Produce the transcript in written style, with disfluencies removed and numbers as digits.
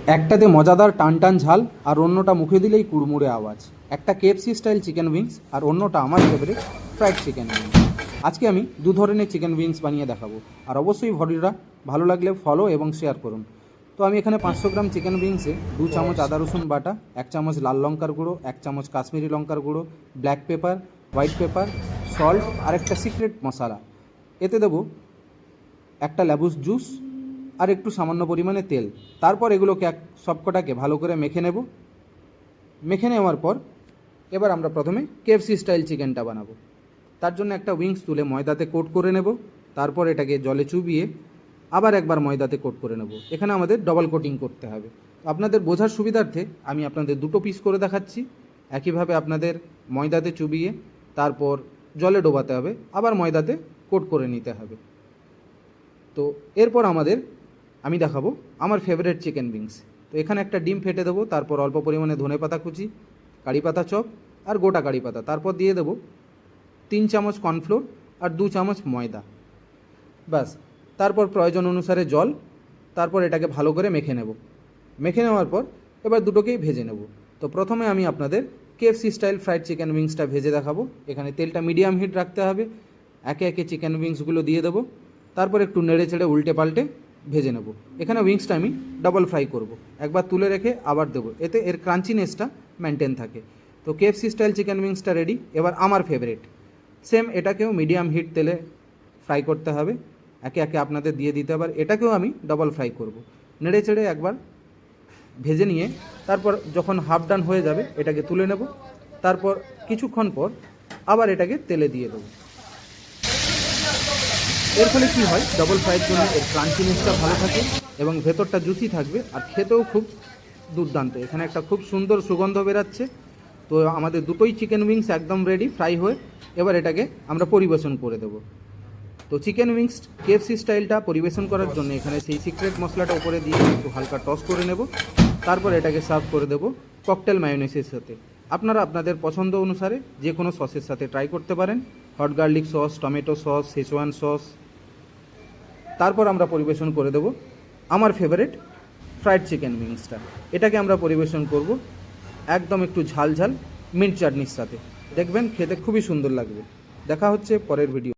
একটাতে মজাদার টান টান ঝাল আর অন্যটা মুখে দিলেই কুড়মুড়ে আওয়াজ। একটা কেএফসি স্টাইল চিকেন উইংস আর অন্যটা আমার ফেভারিট ফ্রাইড চিকেন উইংস। আজকে আমি দু ধরনের চিকেন উইংস বানিয়ে দেখাবো। আর অবশ্যই ভিডিওটা ভালো লাগলে ফলো এবং শেয়ার করুন। তো আমি এখানে 500 গ্রাম চিকেন উইংসে 2 চামচ আদা রসুন বাটা, 1 চামচ লাল লঙ্কার গুঁড়ো, 1 চামচ কাশ্মীরি লঙ্কার গুঁড়ো, black pepper, white pepper, salt আর একটা সিক্রেট মশলা। এতে দেবো একটা লেবুর জুস আর একটু সামান্য পরিমাণে তেল। তারপর এগুলোকে সবকটাকে ভালো করে মেখে নেব। মেখে নেওয়ার পর এবার আমরা প্রথমে কেএফসি স্টাইল চিকেনটা বানাবো। তার জন্য একটা উইংস তুলে ময়দাতে কোট করে নেব। তারপর এটাকে জলে চুবিয়ে আবার একবার ময়দাতে কোট করে নেব। এখানে আমাদের ডবল কোটিং করতে হবে। আপনাদের বোঝার সুবিধার্থে আমি আপনাদের দুটো পিস করে দেখাচ্ছি। একইভাবে আপনাদের ময়দাতে চুবিয়ে তারপর জলে ডোবাতে হবে, আবার ময়দাতে কোট করে নিতে হবে। তো এরপর আমি দেখাবো আমার ফেভারিট চিকেন উইংস। তো এখানে একটা ডিম ফেটে দেবো, তারপর অল্প পরিমাণে ধনেপাতা কুচি, কারি পাতা চপ আর গোটা কারি পাতা, তারপর দিয়ে দেবো 3 চামচ কর্নফ্লোর আর 2 চামচ ময়দা। ব্যাস, তারপর প্রয়োজন অনুসারে জল। তারপর এটাকে ভালো করে মেখে নেব। মেখে নেওয়ার পর এবার দুটোকেই ভেজে নেব। তো প্রথমে আমি আপনাদের কেএফসি স্টাইল ফ্রাইড চিকেন উইংসটা ভেজে দেখাবো। এখানে তেলটা মিডিয়াম হিট রাখতে হবে। একে একে চিকেন উইংসগুলো দিয়ে দেবো। তারপর একটু নেড়ে চেড়ে উল্টে পাল্টে ভেজে নেব। এখানে উইংসটা আমি ডাবল ফ্রাই করব, একবার তুলে রেখে আবার দেবো, এতে এর ক্রাঞ্চিনেসটা মেনটেন থাকে। তো কেএফসি স্টাইল চিকেন উইংসটা রেডি। এবার আমার ফেভারিট সেম এটাকেও মিডিয়াম হিট তেলে ফ্রাই করতে হবে। একে একে আপনাদের দিয়ে দিতে হবে। এটাকেও আমি ডাবল ফ্রাই করব। নেড়ে চেড়ে একবার ভেজে নিয়ে তারপর যখন হাফ ডান হয়ে যাবে এটাকে তুলে নেব। তারপর কিছুক্ষণ পর আবার এটাকে তেলে দিয়ে দেবো। এর ফলে কী হয়, ডবল ফ্রাইয়ের জন্য এর ক্রাঞ্চিনেসটা ভালো থাকে এবং ভেতরটা জুসি থাকবে আর খেতেও খুব দুর্দান্ত। এখানে একটা খুব সুন্দর সুগন্ধ বেরাচ্ছে। তো আমাদের দুটোই চিকেন উইংস একদম রেডি ফ্রাই হয়ে। এবার এটাকে আমরা পরিবেশন করে দেবো। তো চিকেন উইংস কেএফসি স্টাইলটা পরিবেশন করার জন্য এখানে সেই সিক্রেট মশলাটা উপরে দিয়ে একটু হালকা টস করে নেব। তারপর এটাকে সার্ভ করে দেবো ককটেল মায়োনেসের সাথে। আপনারা আপনাদের পছন্দ অনুসারে যে কোনো সসের সাথে ট্রাই করতে পারেন। Hot garlic sauce, tomato sauce, schezwan sauce. তারপর আমরা পরিবেশন করে দেব আমার ফেভারিট ফ্রাইড চিকেন উইংসটা। এটাকে আমরা পরিবেশন করব একদম একটু ঝাল ঝাল মিন্ট চাটনির সাথে। দেখবেন খেতে খুবই সুন্দর লাগবে। দেখা হচ্ছে পরের ভিডিও।